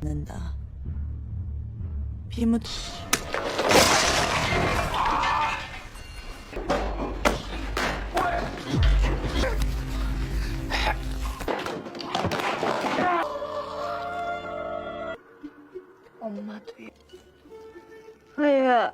는다. 비무 엄마도 아야.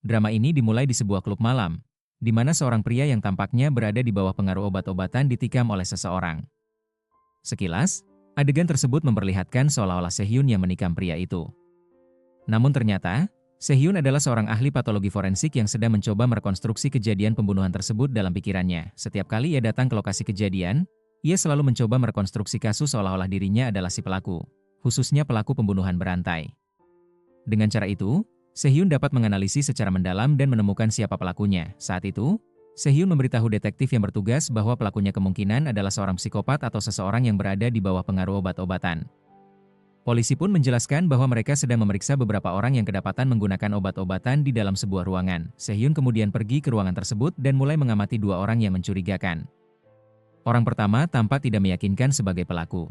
Drama ini dimulai di sebuah klub malam, di mana seorang pria yang tampaknya berada di bawah pengaruh obat-obatan ditikam oleh seseorang. Sekilas, adegan tersebut memperlihatkan seolah-olah Sehyun yang menikam pria itu. Namun ternyata, Sehyun adalah seorang ahli patologi forensik yang sedang mencoba merekonstruksi kejadian pembunuhan tersebut dalam pikirannya. Setiap kali ia datang ke lokasi kejadian, ia selalu mencoba merekonstruksi kasus seolah-olah dirinya adalah si pelaku, khususnya pelaku pembunuhan berantai. Dengan cara itu, Sehyun dapat menganalisis secara mendalam dan menemukan siapa pelakunya. Saat itu, Sehyun memberitahu detektif yang bertugas bahwa pelakunya kemungkinan adalah seorang psikopat atau seseorang yang berada di bawah pengaruh obat-obatan. Polisi pun menjelaskan bahwa mereka sedang memeriksa beberapa orang yang kedapatan menggunakan obat-obatan di dalam sebuah ruangan. Sehyun kemudian pergi ke ruangan tersebut dan mulai mengamati dua orang yang mencurigakan. Orang pertama tampak tidak meyakinkan sebagai pelaku.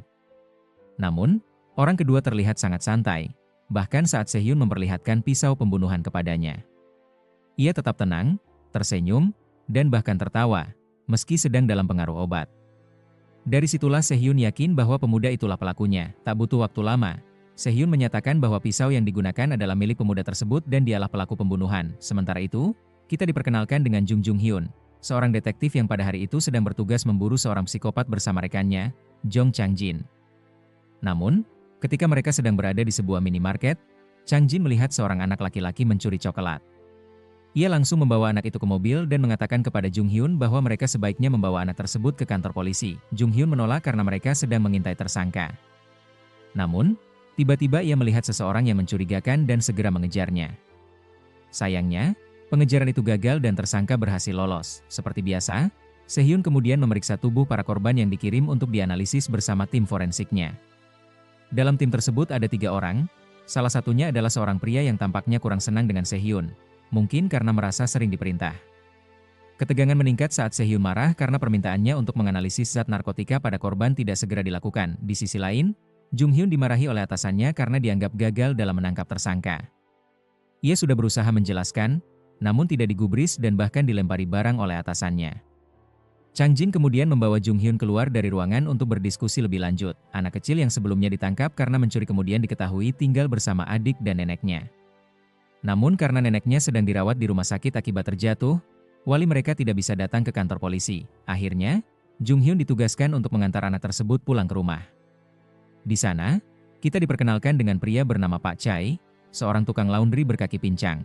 Namun, orang kedua terlihat sangat santai. Bahkan saat Sehyun memperlihatkan pisau pembunuhan kepadanya. Ia tetap tenang, tersenyum, dan bahkan tertawa, meski sedang dalam pengaruh obat. Dari situlah Sehyun yakin bahwa pemuda itulah pelakunya. Tak butuh waktu lama, Sehyun menyatakan bahwa pisau yang digunakan adalah milik pemuda tersebut dan dialah pelaku pembunuhan. Sementara itu, kita diperkenalkan dengan Jung Jung Hyun, seorang detektif yang pada hari itu sedang bertugas memburu seorang psikopat bersama rekannya, Jong Chang Jin. Namun, ketika mereka sedang berada di sebuah minimarket, Chang Jin melihat seorang anak laki-laki mencuri coklat. Ia langsung membawa anak itu ke mobil dan mengatakan kepada Jung Hyun bahwa mereka sebaiknya membawa anak tersebut ke kantor polisi. Jung Hyun menolak karena mereka sedang mengintai tersangka. Namun, tiba-tiba ia melihat seseorang yang mencurigakan dan segera mengejarnya. Sayangnya, pengejaran itu gagal dan tersangka berhasil lolos. Seperti biasa, Sehyun kemudian memeriksa tubuh para korban yang dikirim untuk dianalisis bersama tim forensiknya. Dalam tim tersebut ada 3 orang, salah satunya adalah seorang pria yang tampaknya kurang senang dengan Sehyun, mungkin karena merasa sering diperintah. Ketegangan meningkat saat Sehyun marah karena permintaannya untuk menganalisis zat narkotika pada korban tidak segera dilakukan. Di sisi lain, Jung Hyun dimarahi oleh atasannya karena dianggap gagal dalam menangkap tersangka. Ia sudah berusaha menjelaskan, namun tidak digubris dan bahkan dilempari barang oleh atasannya. Chang Jin kemudian membawa Jung Hyun keluar dari ruangan untuk berdiskusi lebih lanjut. Anak kecil yang sebelumnya ditangkap karena mencuri kemudian diketahui tinggal bersama adik dan neneknya. Namun karena neneknya sedang dirawat di rumah sakit akibat terjatuh, wali mereka tidak bisa datang ke kantor polisi. Akhirnya, Jung Hyun ditugaskan untuk mengantar anak tersebut pulang ke rumah. Di sana, kita diperkenalkan dengan pria bernama Pak Chai, seorang tukang laundry berkaki pincang.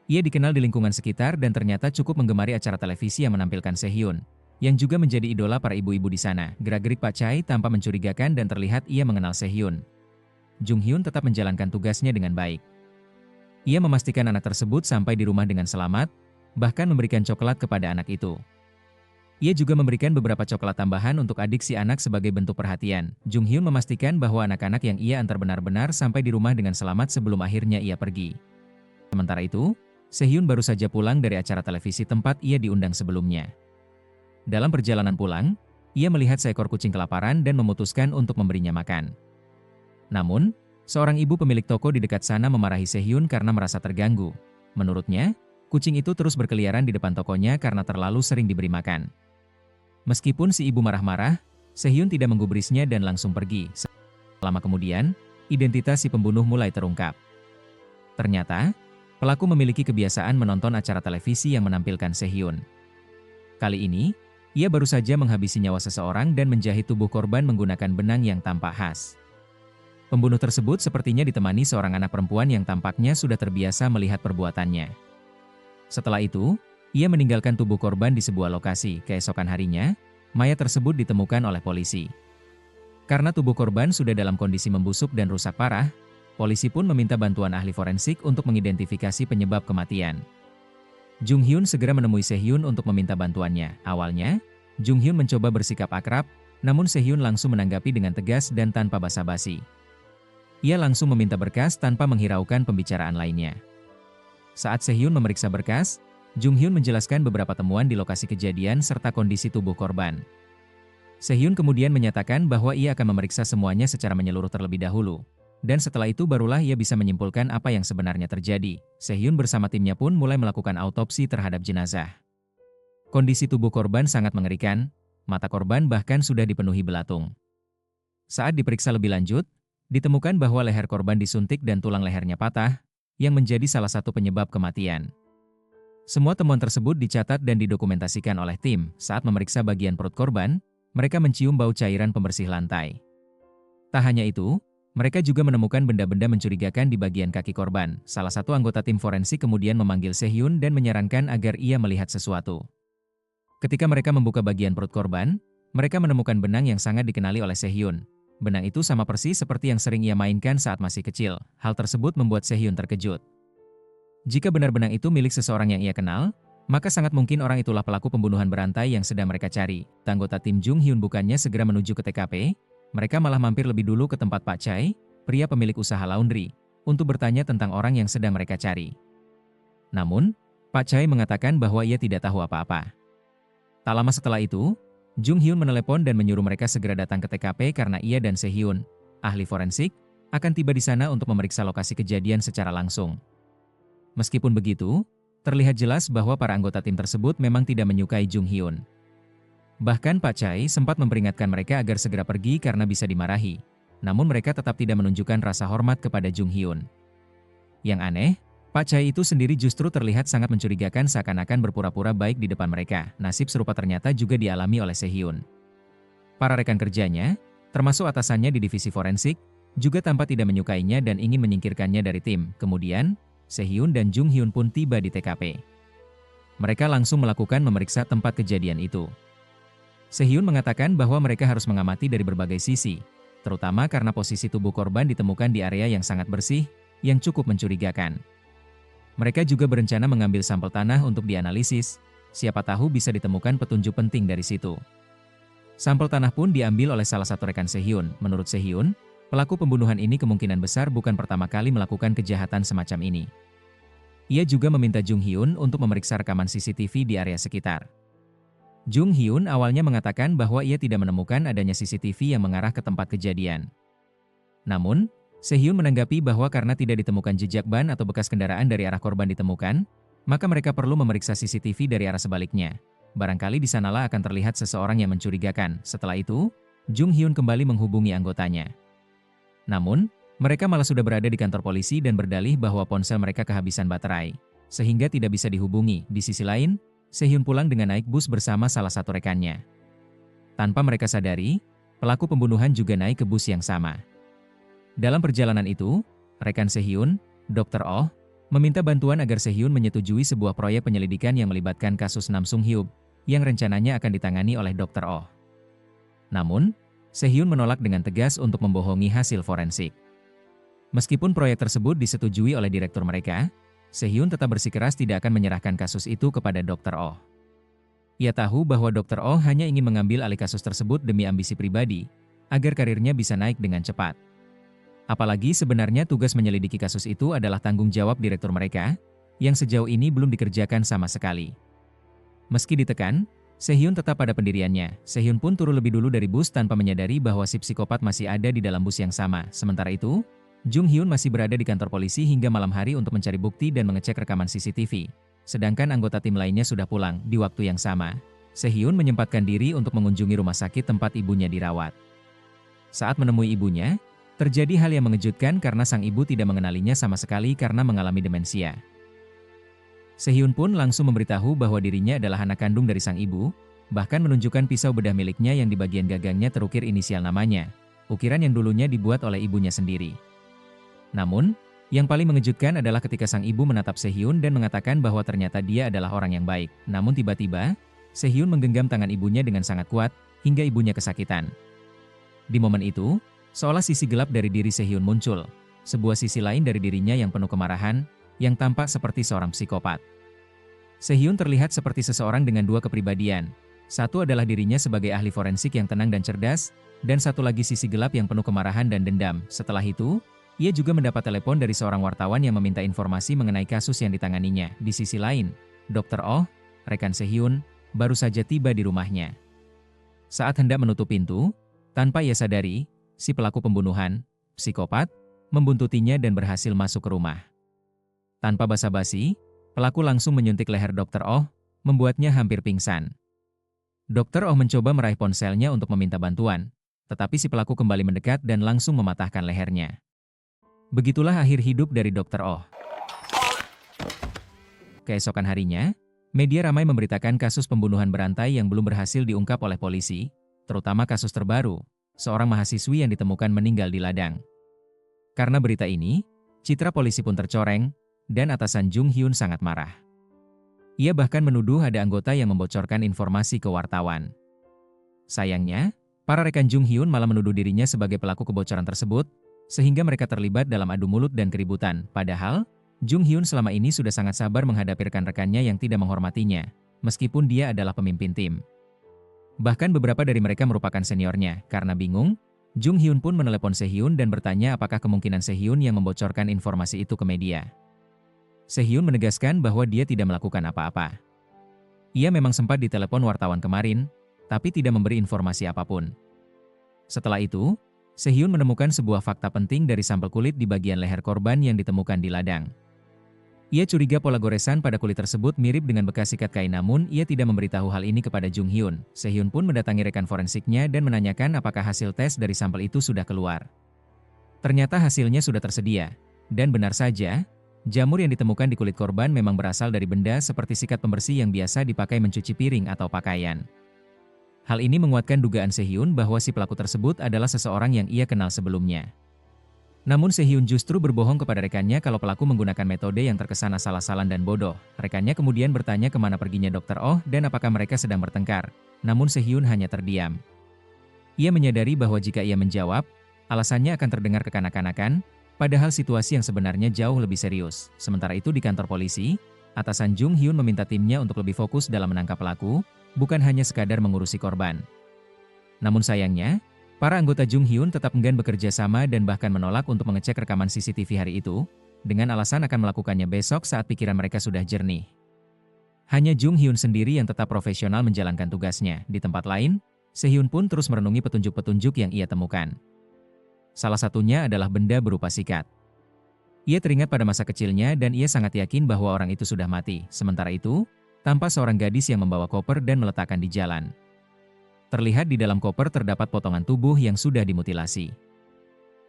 Ia dikenal di lingkungan sekitar dan ternyata cukup menggemari acara televisi yang menampilkan Sehyun, yang juga menjadi idola para ibu-ibu di sana. Gerak-gerik Pak Chai tampak mencurigakan dan terlihat ia mengenal Sehyun. Jung Hyun tetap menjalankan tugasnya dengan baik. Ia memastikan anak tersebut sampai di rumah dengan selamat, bahkan memberikan coklat kepada anak itu. Ia juga memberikan beberapa coklat tambahan untuk adik si anak sebagai bentuk perhatian. Jung Hyun memastikan bahwa anak-anak yang ia antar benar-benar sampai di rumah dengan selamat sebelum akhirnya ia pergi. Sementara itu, Sehyun baru saja pulang dari acara televisi tempat ia diundang sebelumnya. Dalam perjalanan pulang, ia melihat seekor kucing kelaparan dan memutuskan untuk memberinya makan. Namun, seorang ibu pemilik toko di dekat sana memarahi Sehyun karena merasa terganggu. Menurutnya, kucing itu terus berkeliaran di depan tokonya karena terlalu sering diberi makan. Meskipun si ibu marah-marah, Sehyun tidak menggubrisnya dan langsung pergi. Lama kemudian, identitas si pembunuh mulai terungkap. Ternyata, pelaku memiliki kebiasaan menonton acara televisi yang menampilkan Sehyun. Kali ini, ia baru saja menghabisi nyawa seseorang dan menjahit tubuh korban menggunakan benang yang tampak khas. Pembunuh tersebut sepertinya ditemani seorang anak perempuan yang tampaknya sudah terbiasa melihat perbuatannya. Setelah itu, ia meninggalkan tubuh korban di sebuah lokasi. Keesokan harinya, mayat tersebut ditemukan oleh polisi. Karena tubuh korban sudah dalam kondisi membusuk dan rusak parah, polisi pun meminta bantuan ahli forensik untuk mengidentifikasi penyebab kematian. Jung Hyun segera menemui Sehyun untuk meminta bantuannya. Awalnya, Jung Hyun mencoba bersikap akrab, namun Sehyun langsung menanggapi dengan tegas dan tanpa basa-basi. Ia langsung meminta berkas tanpa menghiraukan pembicaraan lainnya. Saat Sehyun memeriksa berkas, Jung Hyun menjelaskan beberapa temuan di lokasi kejadian serta kondisi tubuh korban. Sehyun kemudian menyatakan bahwa ia akan memeriksa semuanya secara menyeluruh terlebih dahulu. Dan setelah itu barulah ia bisa menyimpulkan apa yang sebenarnya terjadi. Sehyun bersama timnya pun mulai melakukan autopsi terhadap jenazah. Kondisi tubuh korban sangat mengerikan, mata korban bahkan sudah dipenuhi belatung. Saat diperiksa lebih lanjut, ditemukan bahwa leher korban disuntik dan tulang lehernya patah, yang menjadi salah satu penyebab kematian. Semua temuan tersebut dicatat dan didokumentasikan oleh tim. Saat memeriksa bagian perut korban, mereka mencium bau cairan pembersih lantai. Tak hanya itu, mereka juga menemukan benda-benda mencurigakan di bagian kaki korban. Salah satu anggota tim forensik kemudian memanggil Sehyun dan menyarankan agar ia melihat sesuatu. Ketika mereka membuka bagian perut korban, mereka menemukan benang yang sangat dikenali oleh Sehyun. Benang itu sama persis seperti yang sering ia mainkan saat masih kecil. Hal tersebut membuat Sehyun terkejut. Jika benar benang itu milik seseorang yang ia kenal, maka sangat mungkin orang itulah pelaku pembunuhan berantai yang sedang mereka cari. Anggota tim Jung Hyun bukannya segera menuju ke TKP, mereka malah mampir lebih dulu ke tempat Pak Chai, pria pemilik usaha laundry, untuk bertanya tentang orang yang sedang mereka cari. Namun, Pak Chai mengatakan bahwa ia tidak tahu apa-apa. Tak lama setelah itu, Jung Hyun menelepon dan menyuruh mereka segera datang ke TKP karena ia dan Sehyun, ahli forensik, akan tiba di sana untuk memeriksa lokasi kejadian secara langsung. Meskipun begitu, terlihat jelas bahwa para anggota tim tersebut memang tidak menyukai Jung Hyun. Bahkan Pak Chai sempat memperingatkan mereka agar segera pergi karena bisa dimarahi. Namun mereka tetap tidak menunjukkan rasa hormat kepada Jung Hyun. Yang aneh, Pak Chai itu sendiri justru terlihat sangat mencurigakan seakan-akan berpura-pura baik di depan mereka. Nasib serupa ternyata juga dialami oleh Sehyun. Para rekan kerjanya, termasuk atasannya di divisi forensik, juga tampak tidak menyukainya dan ingin menyingkirkannya dari tim. Kemudian, Sehyun dan Jung Hyun pun tiba di TKP. Mereka langsung melakukan memeriksa tempat kejadian itu. Sehyun mengatakan bahwa mereka harus mengamati dari berbagai sisi, terutama karena posisi tubuh korban ditemukan di area yang sangat bersih, yang cukup mencurigakan. Mereka juga berencana mengambil sampel tanah untuk dianalisis, siapa tahu bisa ditemukan petunjuk penting dari situ. Sampel tanah pun diambil oleh salah satu rekan Sehyun. Menurut Sehyun, pelaku pembunuhan ini kemungkinan besar bukan pertama kali melakukan kejahatan semacam ini. Ia juga meminta Jung Hyun untuk memeriksa rekaman CCTV di area sekitar. Jung Hyun awalnya mengatakan bahwa ia tidak menemukan adanya CCTV yang mengarah ke tempat kejadian. Namun, Sehyun menanggapi bahwa karena tidak ditemukan jejak ban atau bekas kendaraan dari arah korban ditemukan, maka mereka perlu memeriksa CCTV dari arah sebaliknya. Barangkali di sanalah akan terlihat seseorang yang mencurigakan. Setelah itu, Jung Hyun kembali menghubungi anggotanya. Namun, mereka malah sudah berada di kantor polisi dan berdalih bahwa ponsel mereka kehabisan baterai, sehingga tidak bisa dihubungi. Di sisi lain, Sehyun pulang dengan naik bus bersama salah satu rekannya. Tanpa mereka sadari, pelaku pembunuhan juga naik ke bus yang sama. Dalam perjalanan itu, rekan Sehyun, Dr. Oh, meminta bantuan agar Sehyun menyetujui sebuah proyek penyelidikan yang melibatkan kasus Nam Sung Hyuk, yang rencananya akan ditangani oleh Dr. Oh. Namun, Sehyun menolak dengan tegas untuk membohongi hasil forensik. Meskipun proyek tersebut disetujui oleh direktur mereka, Sehyun tetap bersikeras tidak akan menyerahkan kasus itu kepada Dr. Oh. Ia tahu bahwa Dr. Oh hanya ingin mengambil alih kasus tersebut demi ambisi pribadi, agar karirnya bisa naik dengan cepat. Apalagi sebenarnya tugas menyelidiki kasus itu adalah tanggung jawab direktur mereka, yang sejauh ini belum dikerjakan sama sekali. Meski ditekan, Sehyun tetap pada pendiriannya. Sehyun pun turun lebih dulu dari bus tanpa menyadari bahwa si psikopat masih ada di dalam bus yang sama. Sementara itu, Jung Hyun masih berada di kantor polisi hingga malam hari untuk mencari bukti dan mengecek rekaman CCTV. Sedangkan anggota tim lainnya sudah pulang. Di waktu yang sama, Sehyun menyempatkan diri untuk mengunjungi rumah sakit tempat ibunya dirawat. Saat menemui ibunya, terjadi hal yang mengejutkan karena sang ibu tidak mengenalinya sama sekali karena mengalami demensia. Sehyun pun langsung memberitahu bahwa dirinya adalah anak kandung dari sang ibu, bahkan menunjukkan pisau bedah miliknya yang di bagian gagangnya terukir inisial namanya, ukiran yang dulunya dibuat oleh ibunya sendiri. Namun, yang paling mengejutkan adalah ketika sang ibu menatap Sehyun dan mengatakan bahwa ternyata dia adalah orang yang baik. Namun tiba-tiba, Sehyun menggenggam tangan ibunya dengan sangat kuat, hingga ibunya kesakitan. Di momen itu, seolah sisi gelap dari diri Sehyun muncul, sebuah sisi lain dari dirinya yang penuh kemarahan, yang tampak seperti seorang psikopat. Sehyun terlihat seperti seseorang dengan dua kepribadian. Satu adalah dirinya sebagai ahli forensik yang tenang dan cerdas, dan satu lagi sisi gelap yang penuh kemarahan dan dendam. Setelah itu, Ia juga mendapat telepon dari seorang wartawan yang meminta informasi mengenai kasus yang ditanganinya. Di sisi lain, Dr. Oh, rekan Sehyun, baru saja tiba di rumahnya. Saat hendak menutup pintu, tanpa ia sadari, si pelaku pembunuhan, psikopat, membuntutinya dan berhasil masuk ke rumah. Tanpa basa-basi, pelaku langsung menyuntik leher Dr. Oh, membuatnya hampir pingsan. Dr. Oh mencoba meraih ponselnya untuk meminta bantuan, tetapi si pelaku kembali mendekat dan langsung mematahkan lehernya. Begitulah akhir hidup dari Dr. Oh. Keesokan harinya, media ramai memberitakan kasus pembunuhan berantai yang belum berhasil diungkap oleh polisi, terutama kasus terbaru, seorang mahasiswi yang ditemukan meninggal di ladang. Karena berita ini, citra polisi pun tercoreng, dan atasan Jung Hyun sangat marah. Ia bahkan menuduh ada anggota yang membocorkan informasi ke wartawan. Sayangnya, para rekan Jung Hyun malah menuduh dirinya sebagai pelaku kebocoran tersebut, sehingga mereka terlibat dalam adu mulut dan keributan. Padahal, Jung Hyun selama ini sudah sangat sabar menghadapi rekan-rekannya yang tidak menghormatinya, meskipun dia adalah pemimpin tim. Bahkan beberapa dari mereka merupakan seniornya. Karena bingung, Jung Hyun pun menelepon Sehyun dan bertanya apakah kemungkinan Sehyun yang membocorkan informasi itu ke media. Sehyun menegaskan bahwa dia tidak melakukan apa-apa. Ia memang sempat ditelepon wartawan kemarin, tapi tidak memberi informasi apapun. Setelah itu, Sehyun menemukan sebuah fakta penting dari sampel kulit di bagian leher korban yang ditemukan di ladang. Ia curiga pola goresan pada kulit tersebut mirip dengan bekas sikat kain, namun ia tidak memberitahu hal ini kepada Jung Hyun. Sehyun pun mendatangi rekan forensiknya dan menanyakan apakah hasil tes dari sampel itu sudah keluar. Ternyata hasilnya sudah tersedia, dan benar saja, jamur yang ditemukan di kulit korban memang berasal dari benda seperti sikat pembersih yang biasa dipakai mencuci piring atau pakaian. Hal ini menguatkan dugaan Sehyun bahwa si pelaku tersebut adalah seseorang yang ia kenal sebelumnya. Namun Sehyun justru berbohong kepada rekannya kalau pelaku menggunakan metode yang terkesan asal-asalan dan bodoh. Rekannya kemudian bertanya kemana perginya Dr. Oh dan apakah mereka sedang bertengkar. Namun Sehyun hanya terdiam. Ia menyadari bahwa jika ia menjawab, alasannya akan terdengar kekanak-kanakan, padahal situasi yang sebenarnya jauh lebih serius. Sementara itu di kantor polisi, atasan Jung Hyun meminta timnya untuk lebih fokus dalam menangkap pelaku, bukan hanya sekadar mengurusi korban. Namun sayangnya, para anggota Jung Hyun tetap enggan bekerja sama dan bahkan menolak untuk mengecek rekaman CCTV hari itu, dengan alasan akan melakukannya besok saat pikiran mereka sudah jernih. Hanya Jung Hyun sendiri yang tetap profesional menjalankan tugasnya. Di tempat lain, Sehyun pun terus merenungi petunjuk-petunjuk yang ia temukan. Salah satunya adalah benda berupa sikat. Ia teringat pada masa kecilnya dan ia sangat yakin bahwa orang itu sudah mati. Sementara itu, tampak seorang gadis yang membawa koper dan meletakkan di jalan. Terlihat di dalam koper terdapat potongan tubuh yang sudah dimutilasi.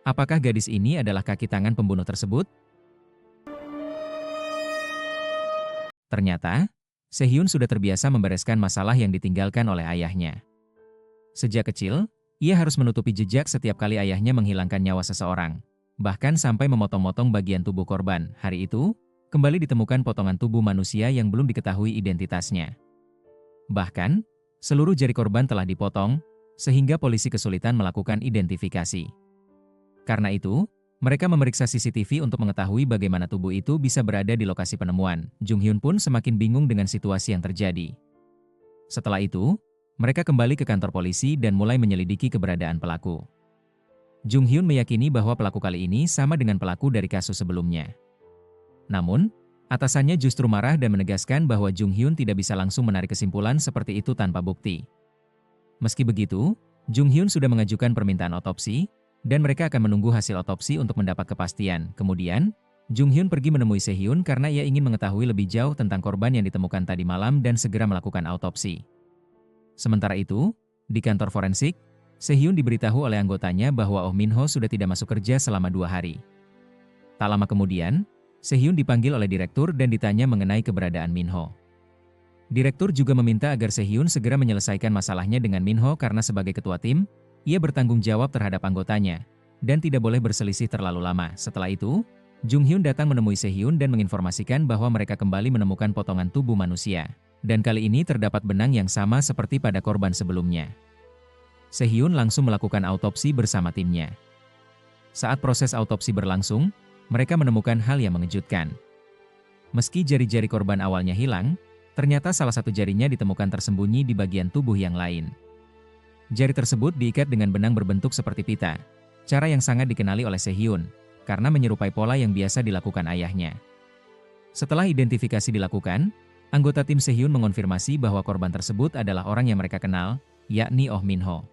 Apakah gadis ini adalah kaki tangan pembunuh tersebut? Ternyata, Sehyun sudah terbiasa membereskan masalah yang ditinggalkan oleh ayahnya. Sejak kecil, ia harus menutupi jejak setiap kali ayahnya menghilangkan nyawa seseorang, bahkan sampai memotong-motong bagian tubuh korban. Hari itu, kembali ditemukan potongan tubuh manusia yang belum diketahui identitasnya. Bahkan, seluruh jari korban telah dipotong, sehingga polisi kesulitan melakukan identifikasi. Karena itu, mereka memeriksa CCTV untuk mengetahui bagaimana tubuh itu bisa berada di lokasi penemuan. Jung Hyun pun semakin bingung dengan situasi yang terjadi. Setelah itu, mereka kembali ke kantor polisi dan mulai menyelidiki keberadaan pelaku. Jung Hyun meyakini bahwa pelaku kali ini sama dengan pelaku dari kasus sebelumnya. Namun, atasannya justru marah dan menegaskan bahwa Jung Hyun tidak bisa langsung menarik kesimpulan seperti itu tanpa bukti. Meski begitu, Jung Hyun sudah mengajukan permintaan otopsi, dan mereka akan menunggu hasil otopsi untuk mendapat kepastian. Kemudian, Jung Hyun pergi menemui Sehyun karena ia ingin mengetahui lebih jauh tentang korban yang ditemukan tadi malam dan segera melakukan autopsi. Sementara itu, di kantor forensik, Sehyun diberitahu oleh anggotanya bahwa Oh Min-ho sudah tidak masuk kerja selama 2 hari. Tak lama kemudian, Sehyun dipanggil oleh direktur dan ditanya mengenai keberadaan Min-ho. Direktur juga meminta agar Sehyun segera menyelesaikan masalahnya dengan Min-ho karena sebagai ketua tim, ia bertanggung jawab terhadap anggotanya, dan tidak boleh berselisih terlalu lama. Setelah itu, Jung Hyun datang menemui Sehyun dan menginformasikan bahwa mereka kembali menemukan potongan tubuh manusia. Dan kali ini terdapat benang yang sama seperti pada korban sebelumnya. Sehyun langsung melakukan autopsi bersama timnya. Saat proses autopsi berlangsung, mereka menemukan hal yang mengejutkan. Meski jari-jari korban awalnya hilang, ternyata salah satu jarinya ditemukan tersembunyi di bagian tubuh yang lain. Jari tersebut diikat dengan benang berbentuk seperti pita, cara yang sangat dikenali oleh Sehyun, karena menyerupai pola yang biasa dilakukan ayahnya. Setelah identifikasi dilakukan, anggota tim Sehyun mengonfirmasi bahwa korban tersebut adalah orang yang mereka kenal, yakni Oh Min-ho.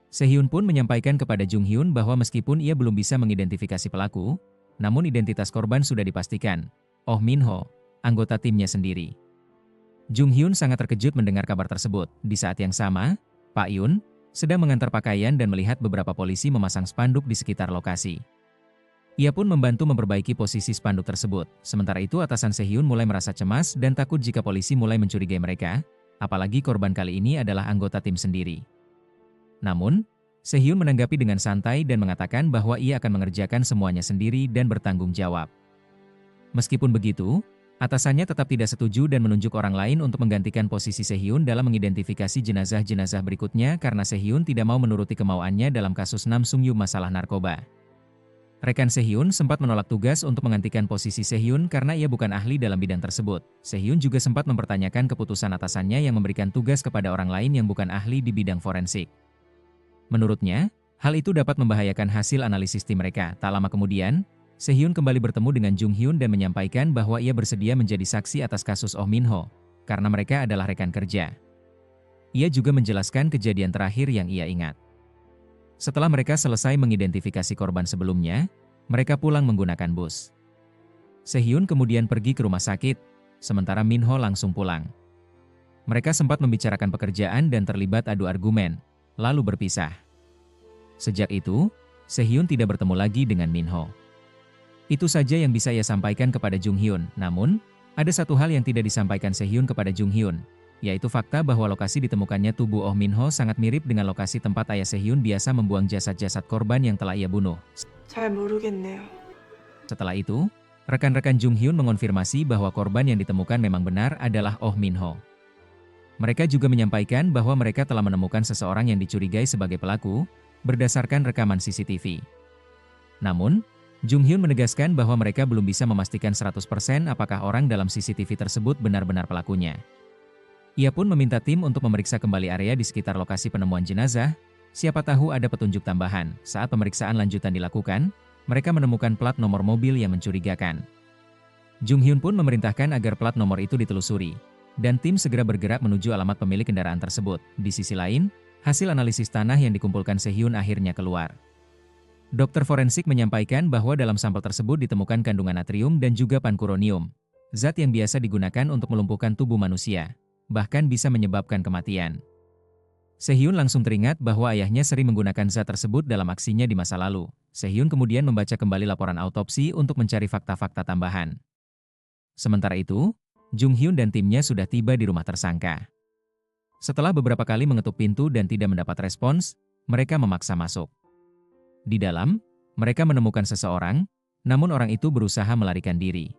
Sehyun pun menyampaikan kepada Jung Hyun bahwa meskipun ia belum bisa mengidentifikasi pelaku, namun identitas korban sudah dipastikan, Oh Min-ho, anggota timnya sendiri. Jung Hyun sangat terkejut mendengar kabar tersebut. Di saat yang sama, Pak Yun sedang mengantar pakaian dan melihat beberapa polisi memasang spanduk di sekitar lokasi. Ia pun membantu memperbaiki posisi spanduk tersebut. Sementara itu atasan Sehyun mulai merasa cemas dan takut jika polisi mulai mencurigai mereka, apalagi korban kali ini adalah anggota tim sendiri. Namun, Sehyun menanggapi dengan santai dan mengatakan bahwa ia akan mengerjakan semuanya sendiri dan bertanggung jawab. Meskipun begitu, atasannya tetap tidak setuju dan menunjuk orang lain untuk menggantikan posisi Sehyun dalam mengidentifikasi jenazah-jenazah berikutnya karena Sehyun tidak mau menuruti kemauannya dalam kasus Nam Sung-yu masalah narkoba. Rekan Sehyun sempat menolak tugas untuk menggantikan posisi Sehyun karena ia bukan ahli dalam bidang tersebut. Sehyun juga sempat mempertanyakan keputusan atasannya yang memberikan tugas kepada orang lain yang bukan ahli di bidang forensik. Menurutnya, hal itu dapat membahayakan hasil analisis tim mereka. Tak lama kemudian, Sehyun kembali bertemu dengan Jung Hyun dan menyampaikan bahwa ia bersedia menjadi saksi atas kasus Oh Min-ho, karena mereka adalah rekan kerja. Ia juga menjelaskan kejadian terakhir yang ia ingat. Setelah mereka selesai mengidentifikasi korban sebelumnya, mereka pulang menggunakan bus. Sehyun kemudian pergi ke rumah sakit, sementara Min-ho langsung pulang. Mereka sempat membicarakan pekerjaan dan terlibat adu argumen, lalu berpisah. Sejak itu, Sehyun tidak bertemu lagi dengan Min-ho. Itu saja yang bisa ia sampaikan kepada Jung Hyun. Namun, ada satu hal yang tidak disampaikan Sehyun kepada Jung Hyun, yaitu fakta bahwa lokasi ditemukannya tubuh Oh Min-ho sangat mirip dengan lokasi tempat ayah Sehyun biasa membuang jasad-jasad korban yang telah ia bunuh. 잘 모르겠네요. Setelah itu, rekan-rekan Jung Hyun mengonfirmasi bahwa korban yang ditemukan memang benar adalah Oh Min-ho. Mereka juga menyampaikan bahwa mereka telah menemukan seseorang yang dicurigai sebagai pelaku, berdasarkan rekaman CCTV. Namun, Jung Hyun menegaskan bahwa mereka belum bisa memastikan 100% apakah orang dalam CCTV tersebut benar-benar pelakunya. Ia pun meminta tim untuk memeriksa kembali area di sekitar lokasi penemuan jenazah, siapa tahu ada petunjuk tambahan. Saat pemeriksaan lanjutan dilakukan, mereka menemukan plat nomor mobil yang mencurigakan. Jung Hyun pun memerintahkan agar plat nomor itu ditelusuri, dan tim segera bergerak menuju alamat pemilik kendaraan tersebut. Di sisi lain, hasil analisis tanah yang dikumpulkan Sehyun akhirnya keluar. Dokter forensik menyampaikan bahwa dalam sampel tersebut ditemukan kandungan natrium dan juga pankuronium, zat yang biasa digunakan untuk melumpuhkan tubuh manusia, bahkan bisa menyebabkan kematian. Sehyun langsung teringat bahwa ayahnya sering menggunakan zat tersebut dalam aksinya di masa lalu. Sehyun kemudian membaca kembali laporan autopsi untuk mencari fakta-fakta tambahan. Sementara itu, Jung Hyun dan timnya sudah tiba di rumah tersangka. Setelah beberapa kali mengetuk pintu dan tidak mendapat respons, mereka memaksa masuk. Di dalam, mereka menemukan seseorang, namun orang itu berusaha melarikan diri.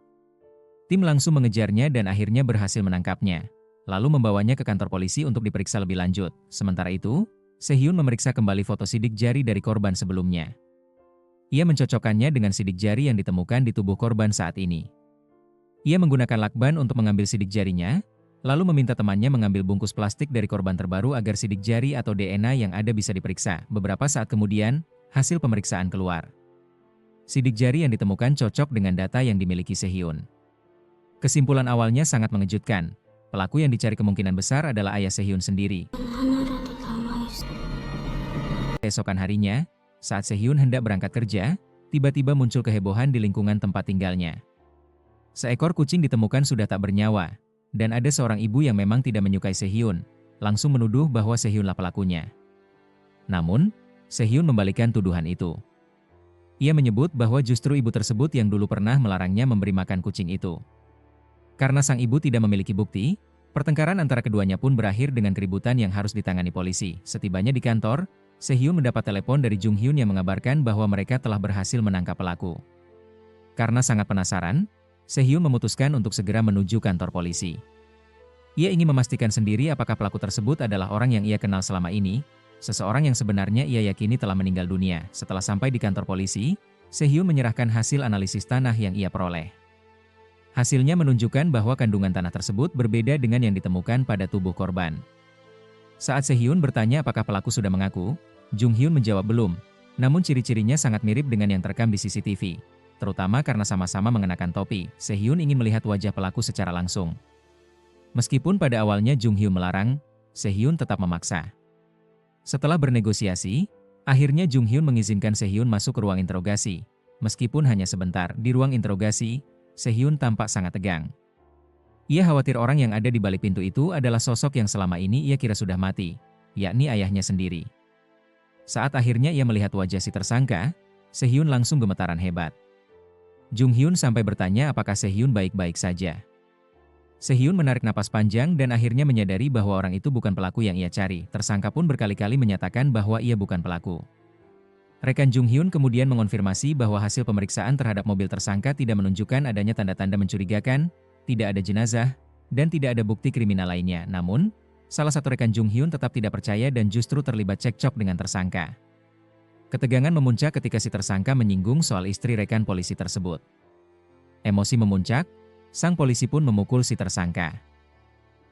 Tim langsung mengejarnya dan akhirnya berhasil menangkapnya, lalu membawanya ke kantor polisi untuk diperiksa lebih lanjut. Sementara itu, Sehyun memeriksa kembali foto sidik jari dari korban sebelumnya. Ia mencocokkannya dengan sidik jari yang ditemukan di tubuh korban saat ini. Ia menggunakan lakban untuk mengambil sidik jarinya, lalu meminta temannya mengambil bungkus plastik dari korban terbaru agar sidik jari atau DNA yang ada bisa diperiksa. Beberapa saat kemudian, hasil pemeriksaan keluar. Sidik jari yang ditemukan cocok dengan data yang dimiliki Sehyun. Kesimpulan awalnya sangat mengejutkan. Pelaku yang dicari kemungkinan besar adalah ayah Sehyun sendiri. Esokan harinya, saat Sehyun hendak berangkat kerja, tiba-tiba muncul kehebohan di lingkungan tempat tinggalnya. Seekor kucing ditemukan sudah tak bernyawa, dan ada seorang ibu yang memang tidak menyukai Sehyun, langsung menuduh bahwa Sehyunlah pelakunya. Namun, Sehyun membalikkan tuduhan itu. Ia menyebut bahwa justru ibu tersebut yang dulu pernah melarangnya memberi makan kucing itu. Karena sang ibu tidak memiliki bukti, pertengkaran antara keduanya pun berakhir dengan keributan yang harus ditangani polisi. Setibanya di kantor, Sehyun mendapat telepon dari Jung Hyun yang mengabarkan bahwa mereka telah berhasil menangkap pelaku. Karena sangat penasaran, Sehyun memutuskan untuk segera menuju kantor polisi. Ia ingin memastikan sendiri apakah pelaku tersebut adalah orang yang ia kenal selama ini, seseorang yang sebenarnya ia yakini telah meninggal dunia. Setelah sampai di kantor polisi, Sehyun menyerahkan hasil analisis tanah yang ia peroleh. Hasilnya menunjukkan bahwa kandungan tanah tersebut berbeda dengan yang ditemukan pada tubuh korban. Saat Sehyun bertanya apakah pelaku sudah mengaku, Jung Hyun menjawab belum. Namun ciri-cirinya sangat mirip dengan yang terekam di CCTV. Terutama karena sama-sama mengenakan topi, Sehhyun ingin melihat wajah pelaku secara langsung. Meskipun pada awalnya Jung Hyun melarang, Sehhyun tetap memaksa. Setelah bernegosiasi, akhirnya Jung Hyun mengizinkan Sehhyun masuk ke ruang interogasi. Meskipun hanya sebentar, di ruang interogasi, Sehhyun tampak sangat tegang. Ia khawatir orang yang ada di balik pintu itu adalah sosok yang selama ini ia kira sudah mati, yakni ayahnya sendiri. Saat akhirnya ia melihat wajah si tersangka, Sehhyun langsung gemetaran hebat. Jung Hyun sampai bertanya apakah Sehhyun baik-baik saja. Sehhyun menarik napas panjang dan akhirnya menyadari bahwa orang itu bukan pelaku yang ia cari. Tersangka pun berkali-kali menyatakan bahwa ia bukan pelaku. Rekan Jung Hyun kemudian mengonfirmasi bahwa hasil pemeriksaan terhadap mobil tersangka tidak menunjukkan adanya tanda-tanda mencurigakan, tidak ada jenazah, dan tidak ada bukti kriminal lainnya. Namun, salah satu rekan Jung Hyun tetap tidak percaya dan justru terlibat cekcok dengan tersangka. Ketegangan memuncak ketika si tersangka menyinggung soal istri rekan polisi tersebut. Emosi memuncak, sang polisi pun memukul si tersangka.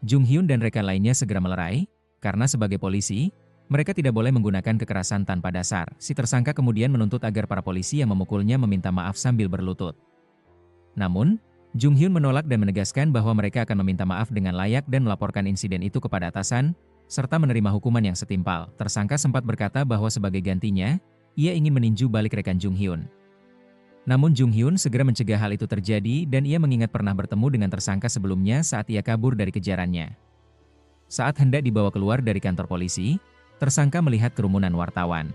Jung Hyun dan rekan lainnya segera melerai, karena sebagai polisi, mereka tidak boleh menggunakan kekerasan tanpa dasar. Si tersangka kemudian menuntut agar para polisi yang memukulnya meminta maaf sambil berlutut. Namun, Jung Hyun menolak dan menegaskan bahwa mereka akan meminta maaf dengan layak dan melaporkan insiden itu kepada atasan, serta menerima hukuman yang setimpal. Tersangka sempat berkata bahwa sebagai gantinya, ia ingin meninju balik rekan Jung Hyun. Namun Jung Hyun segera mencegah hal itu terjadi dan ia mengingat pernah bertemu dengan tersangka sebelumnya saat ia kabur dari kejarannya. Saat hendak dibawa keluar dari kantor polisi, tersangka melihat kerumunan wartawan.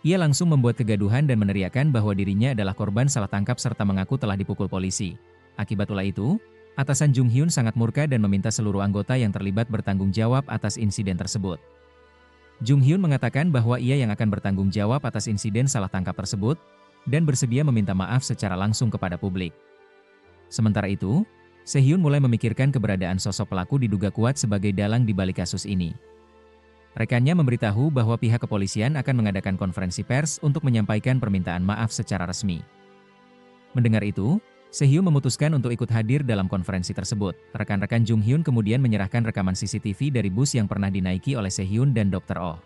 Ia langsung membuat kegaduhan dan meneriakkan bahwa dirinya adalah korban salah tangkap serta mengaku telah dipukul polisi. Akibat ulah itu, atasan Jung Hyun sangat murka dan meminta seluruh anggota yang terlibat bertanggung jawab atas insiden tersebut. Jung Hyun mengatakan bahwa ia yang akan bertanggung jawab atas insiden salah tangkap tersebut, dan bersedia meminta maaf secara langsung kepada publik. Sementara itu, Sehhyun mulai memikirkan keberadaan sosok pelaku diduga kuat sebagai dalang di balik kasus ini. Rekannya memberitahu bahwa pihak kepolisian akan mengadakan konferensi pers untuk menyampaikan permintaan maaf secara resmi. Mendengar itu, Sehhyun memutuskan untuk ikut hadir dalam konferensi tersebut. Rekan-rekan Jung Hyun kemudian menyerahkan rekaman CCTV dari bus yang pernah dinaiki oleh Sehhyun dan Dr. Oh.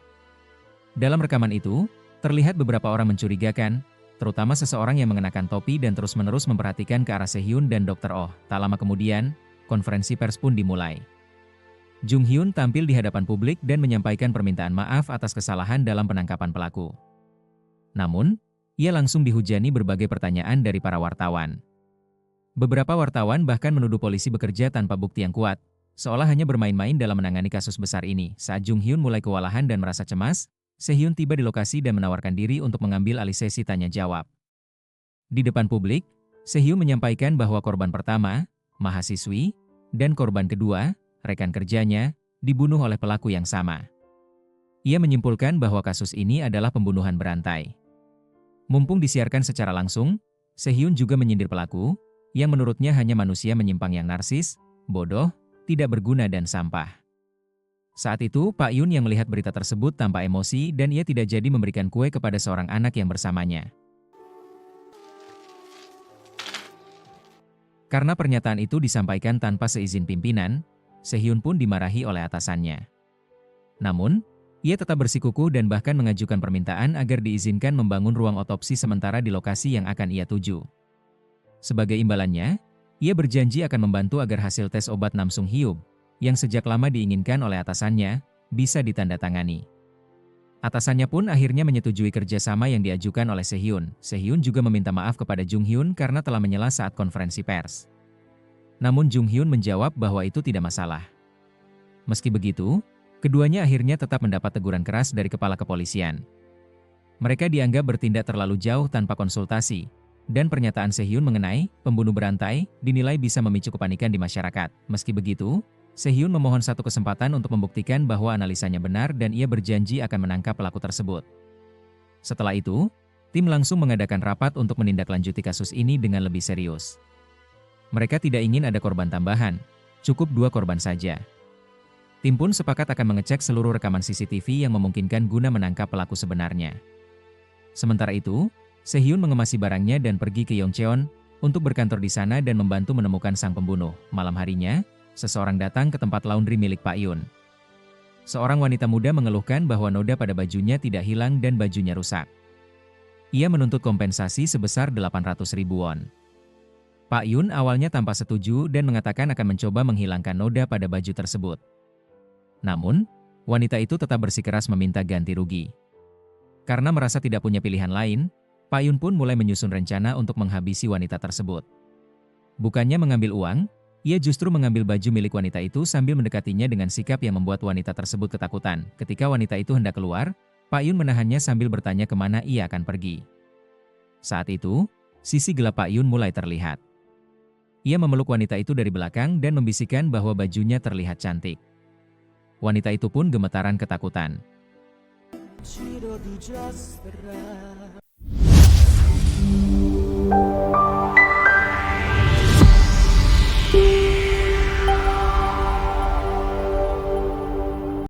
Dalam rekaman itu, terlihat beberapa orang mencurigakan, terutama seseorang yang mengenakan topi dan terus-menerus memperhatikan ke arah Sehhyun dan Dr. Oh. Tak lama kemudian, konferensi pers pun dimulai. Jung Hyun tampil di hadapan publik dan menyampaikan permintaan maaf atas kesalahan dalam penangkapan pelaku. Namun, ia langsung dihujani berbagai pertanyaan dari para wartawan. Beberapa wartawan bahkan menuduh polisi bekerja tanpa bukti yang kuat, seolah hanya bermain-main dalam menangani kasus besar ini. Saat Jung Hyun mulai kewalahan dan merasa cemas, Sehhyun tiba di lokasi dan menawarkan diri untuk mengambil alih sesi tanya jawab. Di depan publik, Sehhyun menyampaikan bahwa korban pertama, mahasiswi, dan korban kedua, rekan kerjanya, dibunuh oleh pelaku yang sama. Ia menyimpulkan bahwa kasus ini adalah pembunuhan berantai. Mumpung disiarkan secara langsung, Sehhyun juga menyindir pelaku, yang menurutnya hanya manusia menyimpang yang narsis, bodoh, tidak berguna dan sampah. Saat itu, Pak Yun yang melihat berita tersebut tampak emosi dan ia tidak jadi memberikan kue kepada seorang anak yang bersamanya. Karena pernyataan itu disampaikan tanpa seizin pimpinan, Sehhyun pun dimarahi oleh atasannya. Namun, ia tetap bersikukuh dan bahkan mengajukan permintaan agar diizinkan membangun ruang otopsi sementara di lokasi yang akan ia tuju. Sebagai imbalannya, ia berjanji akan membantu agar hasil tes obat Namsung Hyuk, yang sejak lama diinginkan oleh atasannya, bisa ditandatangani. Atasannya pun akhirnya menyetujui kerjasama yang diajukan oleh Sehhyun. Sehhyun juga meminta maaf kepada Jung Hyun karena telah menyela saat konferensi pers. Namun Jung Hyun menjawab bahwa itu tidak masalah. Meski begitu, keduanya akhirnya tetap mendapat teguran keras dari kepala kepolisian. Mereka dianggap bertindak terlalu jauh tanpa konsultasi, dan pernyataan Sehhyun mengenai pembunuh berantai dinilai bisa memicu kepanikan di masyarakat. Meski begitu, Sehhyun memohon satu kesempatan untuk membuktikan bahwa analisanya benar dan ia berjanji akan menangkap pelaku tersebut. Setelah itu, tim langsung mengadakan rapat untuk menindaklanjuti kasus ini dengan lebih serius. Mereka tidak ingin ada korban tambahan, cukup 2 korban saja. Tim pun sepakat akan mengecek seluruh rekaman CCTV yang memungkinkan guna menangkap pelaku sebenarnya. Sementara itu, Sehhyun mengemasi barangnya dan pergi ke Yongcheon untuk berkantor di sana dan membantu menemukan sang pembunuh. Malam harinya, seseorang datang ke tempat laundry milik Pak Yun. Seorang wanita muda mengeluhkan bahwa noda pada bajunya tidak hilang dan bajunya rusak. Ia menuntut kompensasi sebesar 800.000 won. Pak Yun awalnya tampak setuju dan mengatakan akan mencoba menghilangkan noda pada baju tersebut. Namun, wanita itu tetap bersikeras meminta ganti rugi. Karena merasa tidak punya pilihan lain, Pak Yun pun mulai menyusun rencana untuk menghabisi wanita tersebut. Bukannya mengambil uang, ia justru mengambil baju milik wanita itu sambil mendekatinya dengan sikap yang membuat wanita tersebut ketakutan. Ketika wanita itu hendak keluar, Pak Yun menahannya sambil bertanya kemana ia akan pergi. Saat itu, sisi gelap Pak Yun mulai terlihat. Ia memeluk wanita itu dari belakang dan membisikkan bahwa bajunya terlihat cantik. Wanita itu pun gemetaran ketakutan.